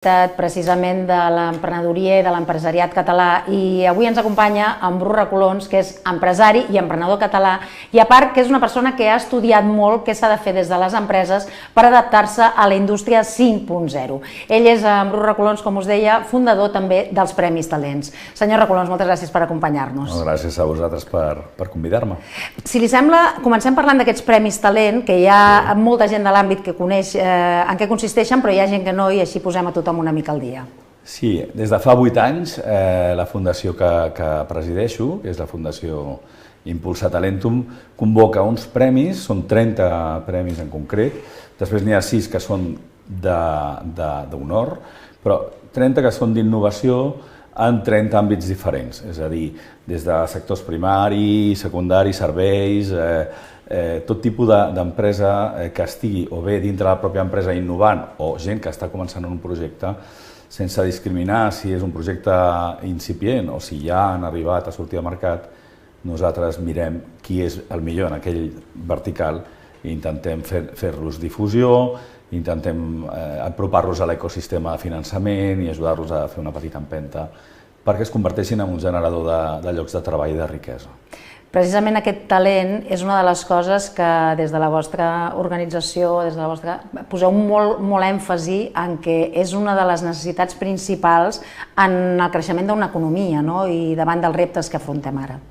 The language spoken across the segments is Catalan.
Precisament de l'emprenedoria i de l'empresariat català, i avui ens acompanya en Bru Recolons, que és empresari i emprenedor català, i a part que és una persona que ha estudiat molt què s'ha de fer des de les empreses per adaptar-se a la indústria 5.0. Ell és, en Bru Recolons, com us deia, fundador també dels Premis Talents. Senyor Recolons, moltes gràcies per acompanyar-nos. Gràcies a vosaltres per convidar-me. Si li sembla, comencem parlant d'aquests Premis Talent, que hi ha molta gent de l'àmbit que coneix en què consisteixen, però hi ha gent que no, i així posem a tothom una mica al dia. Sí, des de fa 8 anys la fundació que presideixo, que és la Fundació Impulsa Talentum, convoca uns premis, són 30 premis en concret, després n'hi ha 6 que són d'honor, però 30 que són d'innovació en 30 àmbits diferents, és a dir, des de sectors primari, secundari, serveis, tot tipus d'empresa que estigui o bé dintre de la pròpia empresa innovant o gent que està començant un projecte, sense discriminar si és un projecte incipient o si ja han arribat a sortir al mercat, nosaltres mirem qui és el millor en aquell vertical i intentem fer-los difusió, intentem apropar-los a l'ecosistema de finançament i ajudar-los a fer una petita empenta perquè es converteixin en un generador de llocs de treball i de riquesa. Precisament aquest talent és una de les coses que des de la vostra organització, poseu molt èmfasi en que és una de les necessitats principals en el creixement d'una economia i davant dels reptes que afrontem ara.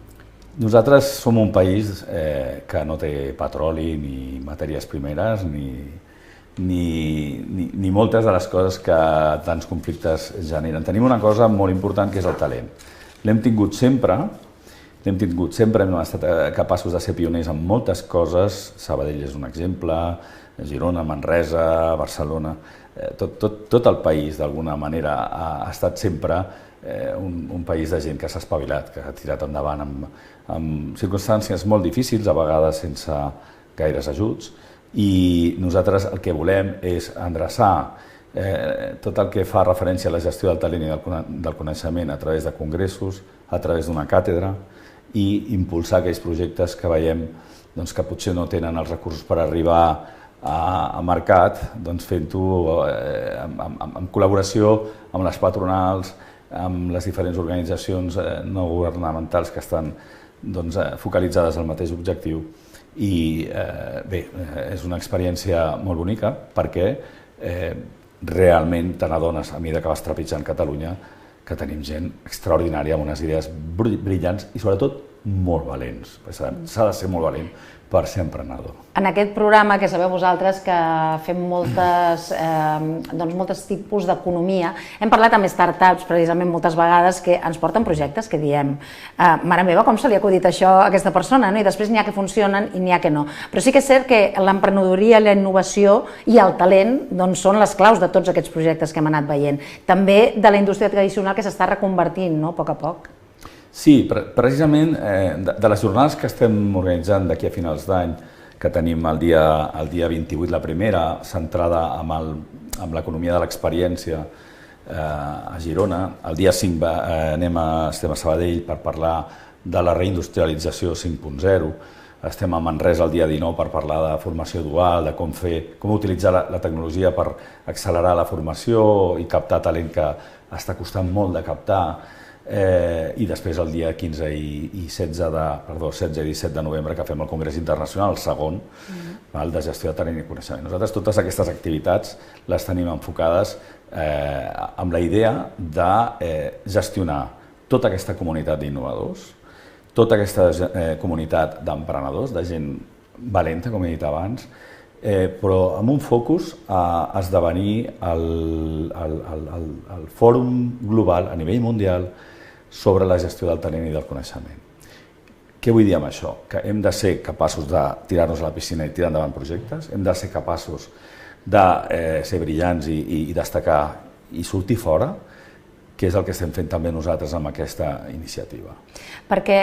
Nosaltres som un país que no té petroli ni matèries primeres ni moltes de les coses que tants conflictes generen. Tenim una cosa molt important que és el talent. L'hem tingut sempre, hem estat capaços de ser pioners en moltes coses. Sabadell és un exemple, Girona, Manresa, Barcelona, tot el país d'alguna manera ha estat sempre un país de gent que s'ha espavilat, que ha tirat endavant amb circumstàncies molt difícils, a vegades sense gaires ajuts, i nosaltres el que volem és endreçar tot el que fa referència a la gestió del talent i del coneixement a través de congressos, a través d'una càtedra, i impulsar aquells projectes que veiem que potser no tenen els recursos per arribar a mercat, fent-ho en col·laboració amb les patronals, amb les diferents organitzacions no governamentals que estan focalitzades al mateix objectiu. I bé, és una experiència molt bonica perquè realment te n'adones, a mesura que vas trepitjant Catalunya, que tenim gent extraordinària amb unes idees brillants i sobretot molt valents. S'ha de ser molt valent per ser emprenedor. En aquest programa, que sabeu vosaltres que fem moltes tipus d'economia, hem parlat amb startups precisament moltes vegades que ens porten projectes que diem mare meva, com se li ha acudit això a aquesta persona? I després n'hi ha que funcionen i n'hi ha que no. Però sí que és cert que l'emprenedoria, la innovació i el talent són les claus de tots aquests projectes que hem anat veient. També de la indústria tradicional que s'està reconvertint, a poc a poc. Sí, precisament de les jornades que estem organitzant d'aquí a finals d'any, que tenim el dia 28, la primera, centrada en l'economia de l'experiència a Girona. El dia 5 estem a Sabadell per parlar de la reindustrialització 5.0. Estem a Manresa el dia 19 per parlar de formació dual, de com utilitzar la tecnologia per accelerar la formació i captar talent que està costant molt de captar. I després el dia 16 i 17 de novembre que fem el Congrés Internacional, el segon, de gestió de talent i coneixement. Nosaltres totes aquestes activitats les tenim enfocades amb la idea de gestionar tota aquesta comunitat d'innovadors, tota aquesta comunitat d'emprenedors, de gent valenta, com he dit abans, però amb un focus a esdevenir el fòrum global a nivell mundial sobre la gestió del talent i del coneixement. Què vull dir amb això? Que hem de ser capaços de tirar-nos a la piscina i tirar endavant projectes, hem de ser capaços de ser brillants i destacar i sortir fora, que és el que estem fent també nosaltres amb aquesta iniciativa. Perquè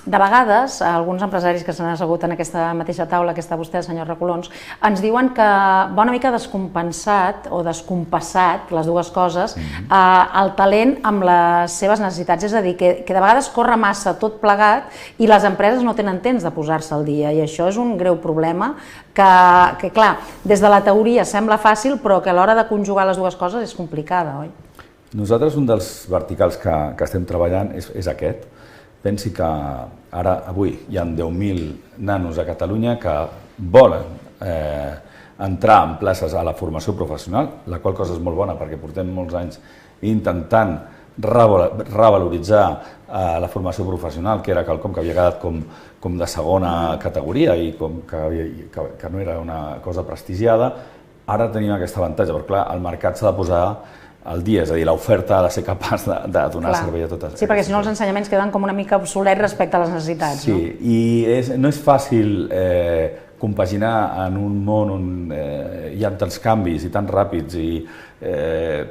de vegades alguns empresaris que s'han assegut en aquesta mateixa taula que està vostè, senyor Recolons, ens diuen que va una mica descompensat o descompassat, les dues coses, el talent amb les seves necessitats. És a dir, que de vegades corre massa tot plegat i les empreses no tenen temps de posar-se al dia, i això és un greu problema que clar, des de la teoria sembla fàcil, però que a l'hora de conjugar les dues coses és complicada, oi? Nosaltres un dels verticals que estem treballant és aquest. Pensi que ara, avui, hi ha 10.000 nanos a Catalunya que volen entrar en places a la formació professional, la qual cosa és molt bona perquè portem molts anys intentant revaloritzar la formació professional, que era quelcom que havia quedat com de segona categoria i que no era una cosa prestigiada. Ara tenim aquest avantatge, però clar, el mercat s'ha de posar al dia, és a dir, l'oferta ha de ser capaç de donar servei a totes. Sí, perquè si no els ensenyaments queden com una mica obsolets respecte a les necessitats. Sí, i no és fàcil compaginar en un món on hi ha tants canvis i tan ràpids i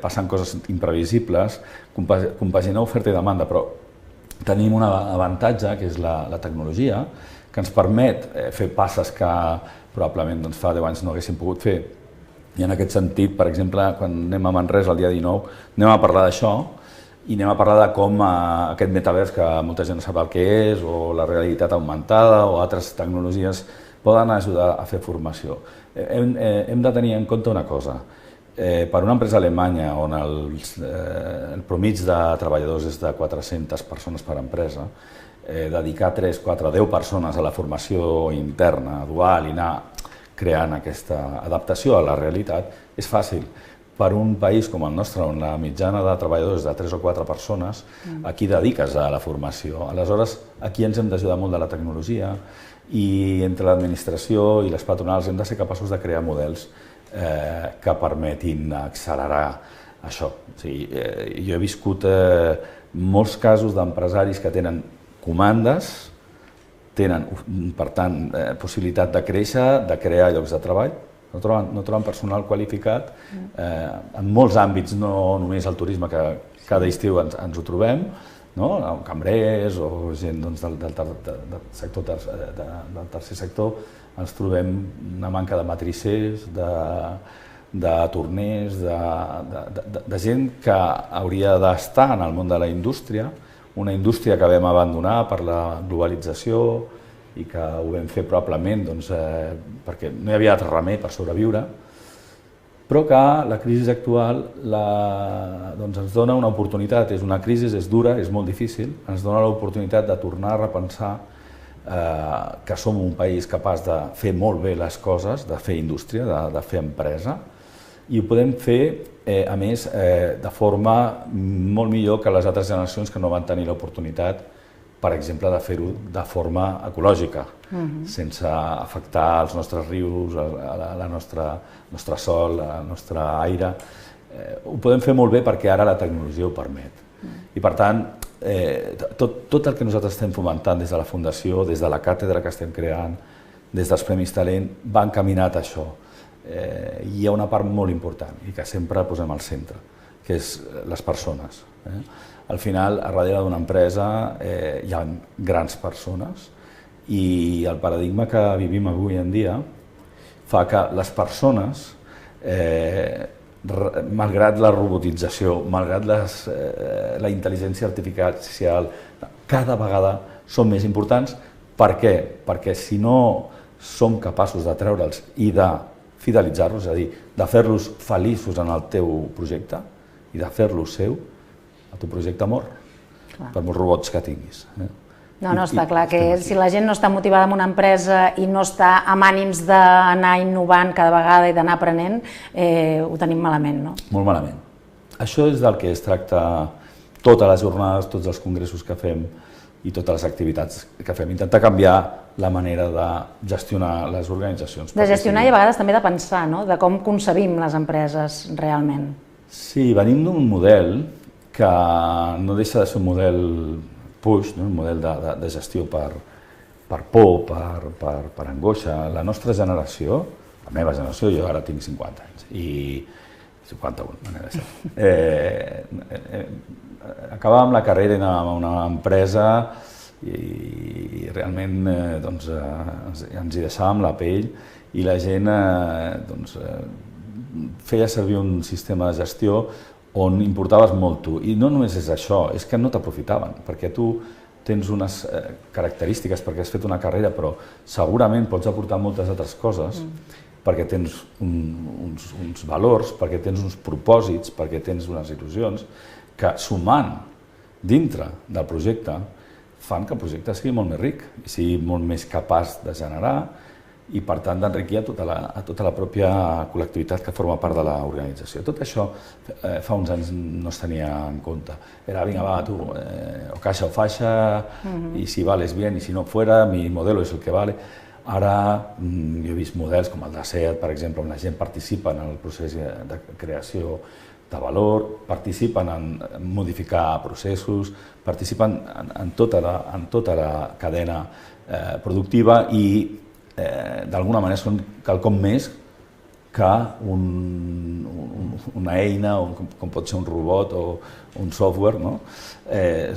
passen coses imprevisibles, compaginar oferta i demanda, però tenim un avantatge, que és la tecnologia, que ens permet fer passes que probablement fa 10 anys no haguéssim pogut fer. I en aquest sentit, per exemple, quan anem a Manresa el dia 19, anem a parlar d'això i anem a parlar de com aquest metavers, que molta gent no sap el que és, o la realitat augmentada o altres tecnologies poden ajudar a fer formació. Hem de tenir en compte una cosa. Per una empresa alemanya on el promig de treballadors és de 400 persones per empresa, dedicar 3, 4, 10 persones a la formació interna, dual, i anar creant aquesta adaptació a la realitat és fàcil. Per un país com el nostre, on la mitjana de treballadors és de 3 o 4 persones, aquí dediques a la formació. Aleshores, aquí ens hem d'ajudar molt de la tecnologia i entre l'administració i les patronals hem de ser capaços de crear models que permetin accelerar això. Jo he viscut molts casos d'empresaris que tenen comandes, tenen, per tant, possibilitat de créixer, de crear llocs de treball, no troben personal qualificat en molts àmbits, no només el turisme, que cada estiu ens ho trobem, cambrers o gent del tercer sector, ens trobem una manca de matricers, de torners, de gent que hauria d'estar en el món de la indústria, una indústria que vam abandonar per la globalització i que ho vam fer probablement perquè no hi havia altre remei per sobreviure, però que la crisi actual ens dona una oportunitat. És una crisi, és dura, és molt difícil, ens dona l'oportunitat de tornar a repensar que som un país capaç de fer molt bé les coses, de fer indústria, de fer empresa, i ho podem fer, a més, de forma molt millor que les altres generacions que no van tenir l'oportunitat, per exemple, de fer-ho de forma ecològica, sense afectar els nostres rius, el nostre sol, el nostre aire. Ho podem fer molt bé perquè ara la tecnologia ho permet. I per tant, tot el que nosaltres estem fomentant des de la Fundació, des de la càtedra que estem creant, des dels Premis Talent, va encaminat a això. Hi ha una part molt important i que sempre posem al centre, que és les persones. Al final, a darrere d'una empresa hi ha grans persones i el paradigma que vivim avui en dia fa que les persones, malgrat la robotització, malgrat la intel·ligència artificial, cada vegada són més importants. Per què? Perquè si no som capaços de treure'ls i de fidelitzar-los, és a dir, de fer-los feliços en el teu projecte i de fer-los seu, el teu projecte mor, per molts robots que tinguis. No, està clar que si la gent no està motivada en una empresa i no està amb ànims d'anar innovant cada vegada i d'anar aprenent, ho tenim malament, no? Molt malament. Això és del que es tracta totes les jornades, tots els congressos que fem i totes les activitats que fem. Intentar canviar la manera de gestionar les organitzacions. De gestionar i a vegades també de pensar, no? De com concebim les empreses realment. Sí, venim d'un model que no deixa de ser un model push, un model de gestió per por, per angoixa. La nostra generació, la meva generació, jo ara tinc 50 anys, i 51, me n'he deixat. Acabàvem la carrera i anàvem a una empresa i realment ens hi deixàvem la pell i la gent feia servir un sistema de gestió on importaves molt tu. I no només és això, és que no t'aprofitaven, perquè tu tens unes característiques perquè has fet una carrera, però segurament pots aportar moltes altres coses, perquè tens uns valors, perquè tens uns propòsits, perquè tens unes il·lusions, que sumant dintre del projecte fan que el projecte sigui molt més ric i sigui molt més capaç de generar i, per tant, d'enriquir a tota la pròpia col·lectivitat que forma part de l'organització. Tot això fa uns anys no es tenia en compte. Era, vinga, va, tu, o caixa o faixa, i si vales bien, i si no fuera, mi modelo és el que vale. Ara jo he vist models com el de SEAT, per exemple, on la gent participa en el procés de creació de valor, participen en modificar processos, participen en tota la cadena productiva i d'alguna manera són quelcom més que una eina, com pot ser un robot o un software, no?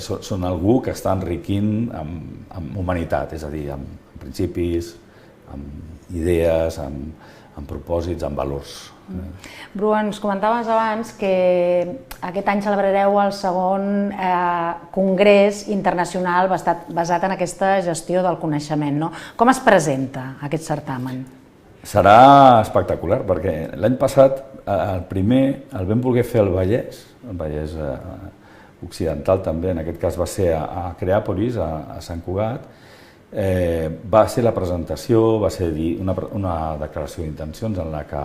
Són algú que està enriquint amb humanitat, és a dir, amb principis, amb idees, amb propòsits, amb valors. Bru, ens comentaves abans que aquest any celebrareu el segon congrés internacional basat en aquesta gestió del coneixement, no? Com es presenta aquest certamen? Serà espectacular, perquè l'any passat el primer el vam voler fer al Vallès, occidental també, en aquest cas va ser a Creàpolis, a Sant Cugat. Va ser la presentació, va ser una declaració d'intencions en la que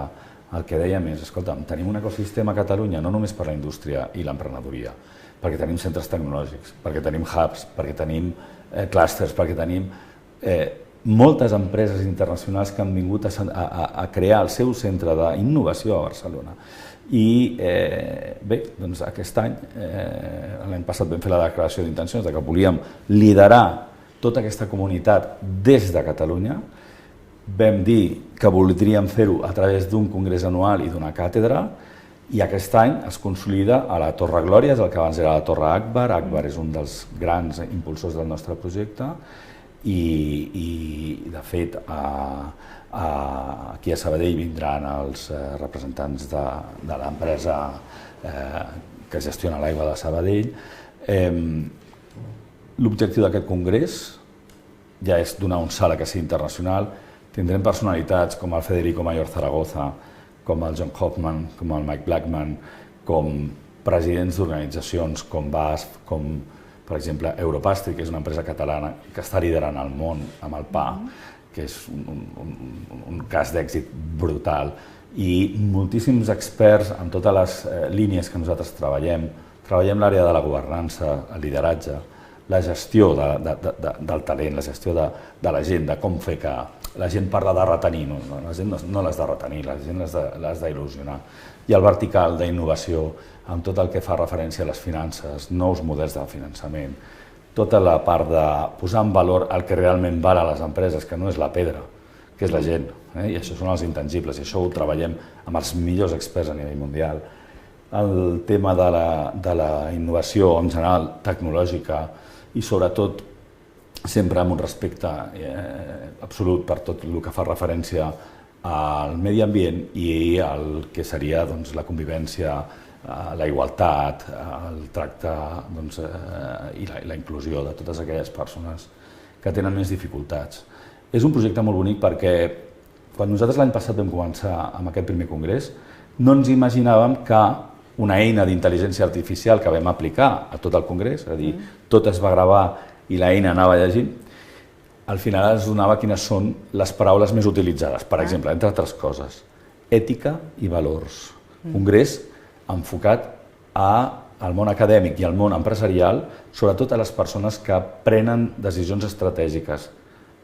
el que dèiem és, escolta, tenim un ecosistema a Catalunya no només per la indústria i l'emprenedoria, perquè tenim centres tecnològics, perquè tenim hubs, perquè tenim clústers, perquè tenim moltes empreses internacionals que han vingut a crear el seu centre d'innovació a Barcelona. I bé, doncs aquest any, l'any passat vam fer la declaració d'intencions que volíem liderar tota aquesta comunitat des de Catalunya. Vam dir que voldríem fer-ho a través d'un congrés anual i d'una càtedra i aquest any es consolida a la Torre Glòria, és el que abans era la Torre Akbar. Akbar és un dels grans impulsors del nostre projecte i de fet, aquí a Sabadell vindran els representants de l'empresa que gestiona l'aigua de Sabadell. L'objectiu d'aquest congrés ja és donar un salt a que sigui internacional. Tindrem personalitats com el Federico Mayor Zaragoza, com el John Hoffman, com el Mike Blackman, com presidents d'organitzacions com BASF, com per exemple Europastry, que és una empresa catalana que està liderant el món amb el pa, que és un cas d'èxit brutal, i moltíssims experts en totes les línies que nosaltres treballem. Treballem l'àrea de la governança, el lideratge, la gestió del talent, la gestió de la gent, de com fer que la gent parla de retenir, la gent no l'has de retenir, la gent l'has d'il·lusionar. I el vertical d'innovació, amb tot el que fa referència a les finances, nous models de finançament, tota la part de posar en valor el que realment val a les empreses, que no és la pedra, que és la gent, i això són els intangibles, i això ho treballem amb els millors experts a nivell mundial. El tema de la innovació en general tecnològica i sobretot sempre amb un respecte absolut per tot el que fa referència al medi ambient i el que seria la convivència, la igualtat, el tracte i la inclusió de totes aquelles persones que tenen més dificultats. És un projecte molt bonic perquè quan nosaltres l'any passat vam començar amb aquest primer congrés no ens imaginàvem que una eina d'intel·ligència artificial que vam aplicar a tot el congrés, és a dir, tot es va gravar i l'eina anava llegint, al final es donava quines són les paraules més utilitzades. Per exemple, entre altres coses, ètica i valors. Congrés enfocat al món acadèmic i al món empresarial, sobretot a les persones que prenen decisions estratègiques.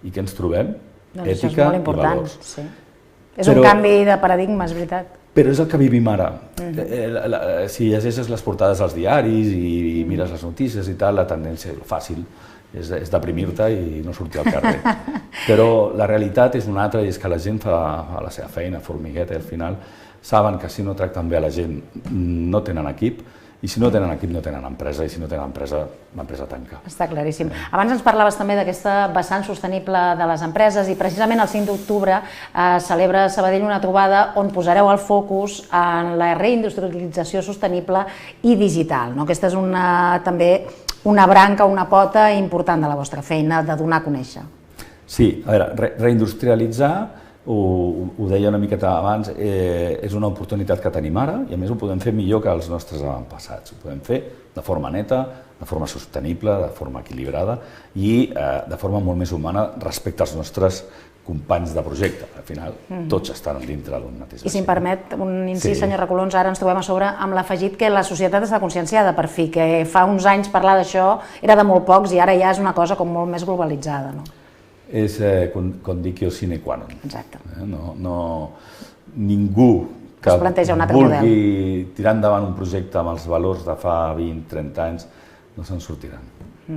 I què ens trobem? Ètica i valors. És un canvi de paradigma, és veritat. Però és el que vivim ara. Si llegeixes les portades dels diaris i mires les notícies i tal, la tendència fàcil és deprimir-te i no sortir al carrer. Però la realitat és una altra i és que la gent fa la seva feina, formigueta, i al final saben que si no tracten bé a la gent no tenen equip, i si no tenen equip no tenen empresa, i si no tenen empresa, l'empresa tanca. Està claríssim. Abans ens parlaves també d'aquesta vessant sostenible de les empreses i precisament el 5 d'octubre celebra Sabadell una trobada on posareu el focus en la reindustrialització sostenible i digital. Aquesta és també una branca, una pota important de la vostra feina, de donar a conèixer. Sí, a veure, reindustrialitzar, ho deia una miqueta abans, és una oportunitat que tenim ara i a més ho podem fer millor que els nostres avantpassats. Ho podem fer de forma neta, de forma sostenible, de forma equilibrada i de forma molt més humana respecte als nostres companys de projecte. Al final, tots estan dintre d'un mateix. I si em permet un incís, senyor Recolons, ara ens trobem a sobre amb l'afegit que la societat està conscienciada per fi, que fa uns anys parlar d'això era de molt pocs i ara ja és una cosa com molt més globalitzada, no? És condicio sine qua non. Exacte. Ningú que vulgui tirar endavant un projecte amb els valors de fa 20-30 anys no se'n sortiran,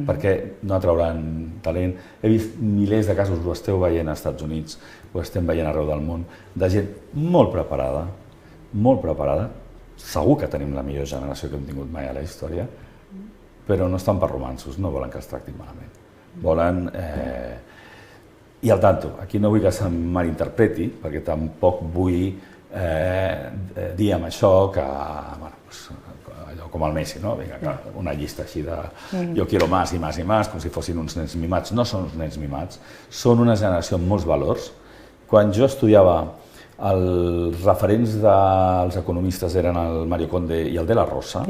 perquè no atrauran talent. He vist milers de casos, ho esteu veient als Estats Units, ho estem veient arreu del món, de gent molt preparada, segur que tenim la millor generació que hem tingut mai a la història, però no estan per romanços, no volen que els tractin malament. Volen... I al tanto, aquí no vull que se'm malinterpreti, perquè tampoc vull dir amb això que, allò com el Messi, una llista així de jo quiero más i más i más, com si fossin uns nens mimats. No són uns nens mimats, són una generació amb molts valors. Quan jo estudiava, els referents dels economistes eren el Mario Conde i el de la Rosa.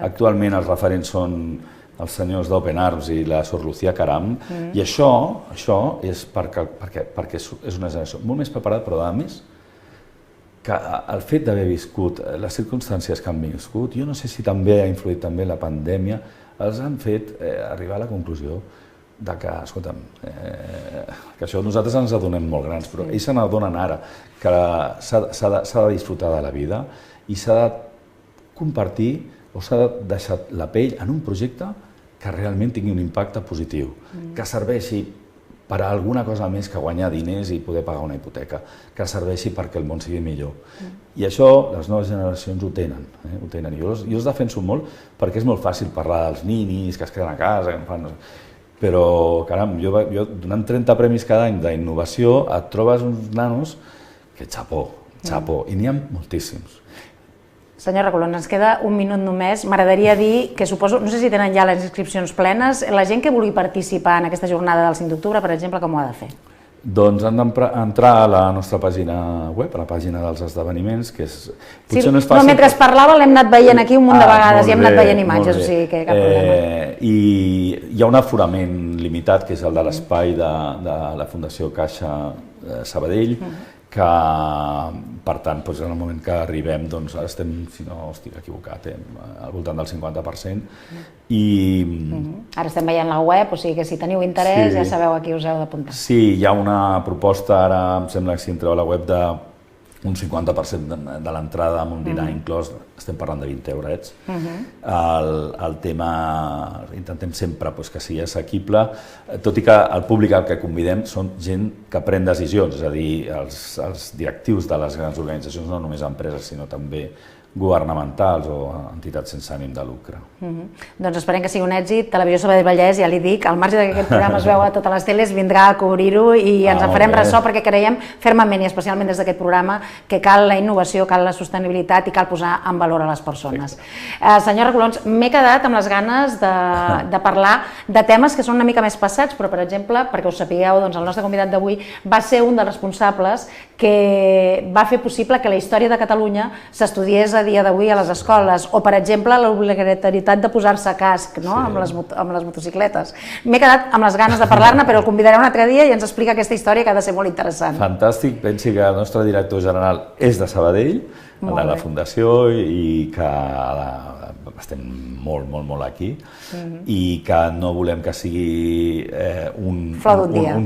Actualment els referents són els senyors d'Open Arms i la Sor Lucía Caram, i això és perquè és una generació molt més preparada, però a més que el fet d'haver viscut les circumstàncies que han viscut, jo no sé si també ha influït també la pandèmia, els han fet arribar a la conclusió de que, escolta'm, que això nosaltres ens adonem molt grans, però ells se n'adonen ara que s'ha de disfrutar de la vida i s'ha de compartir o s'ha de deixar la pell en un projecte que realment tingui un impacte positiu, que serveixi per a alguna cosa més que guanyar diners i poder pagar una hipoteca, que serveixi perquè el món sigui millor. I això les noves generacions ho tenen. Jo els defenso molt perquè és molt fàcil parlar dels ninis que es queden a casa, però, caram, jo donant 30 premis cada any d'innovació et trobes uns nanos que xapó, i n'hi ha moltíssims. Senyor Recolons, ens queda un minut només. M'agradaria dir que suposo, no sé si tenen ja les inscripcions plenes, la gent que vulgui participar en aquesta jornada del 5 d'octubre, per exemple, com ho ha de fer? Doncs han d'entrar a la nostra pàgina web, a la pàgina dels esdeveniments, que és... Potser no és fàcil... No, mentre parlava l'hem anat veient aquí un munt de vegades i hem anat veient imatges, o sigui que cap problema. I hi ha un aforament limitat, que és el de l'espai de la Fundació Caixa Sabadell, que, per tant, en el moment que arribem, doncs ara estem, si no estic equivocat, al voltant del 50%. Ara estem veient la web, o sigui que si teniu interès ja sabeu a qui us heu d'apuntar. Sí, hi ha una proposta, ara em sembla que si entreu a la web, d'un 50% de l'entrada amb un dinar inclòs, estem parlant de 20 eurets. El tema, intentem sempre que sigui assequible, tot i que el públic al que convidem són gent que pren decisions, és a dir, els directius de les grans organitzacions, no només empreses, sinó també governamentals o entitats sense ànim de lucre. Doncs esperem que sigui un èxit. Televisió Sabadell Vallès, ja li dic, al marge que aquest programa es veu a totes les teles, vindrà a cobrir-ho i ens en farem ressò perquè creiem fermament, i especialment des d'aquest programa, que cal la innovació, cal la sostenibilitat i cal posar en valor a les persones. Senyor Recolons, m'he quedat amb les ganes de parlar de temes que són una mica més passats, però, per exemple, perquè ho sapigueu, el nostre convidat d'avui va ser un dels responsables que va fer possible que la història de Catalunya s'estudiés a dia d'avui a les escoles, o per exemple l'obligatorietat de posar-se casc amb les motocicletes. M'he quedat amb les ganes de parlar-ne, però el convidaré un altre dia i ens explica aquesta història que ha de ser molt interessant. Fantàstic, pensi que el nostre director general és de Sabadell, de la Fundació, i que estem molt aquí, i que no volem que sigui un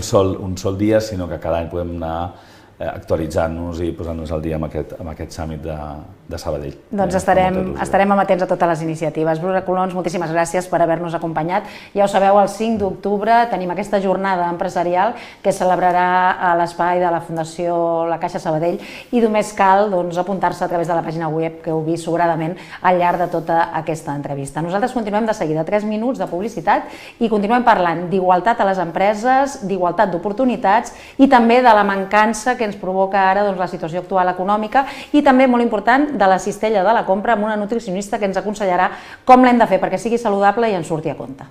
sol dia, sinó que cada any podem anar actualitzant-nos i posant-nos al dia amb aquest summit de Sabadell. Doncs estarem amatents a totes les iniciatives. Bru Recolons, moltíssimes gràcies per haver-nos acompanyat. Ja ho sabeu, el 5 d'octubre tenim aquesta jornada empresarial que es celebrarà a l'espai de la Fundació La Caixa Sabadell i només cal apuntar-se a través de la pàgina web que heu vist sobradament al llarg de tota aquesta entrevista. Nosaltres continuem de seguida 3 minuts de publicitat i continuem parlant d'igualtat a les empreses, d'igualtat d'oportunitats i també de la mancança que ens provoca ara la situació actual econòmica i també, molt important, de la cistella de la compra amb una nutricionista que ens aconsellarà com l'hem de fer perquè sigui saludable i ens surti a compte.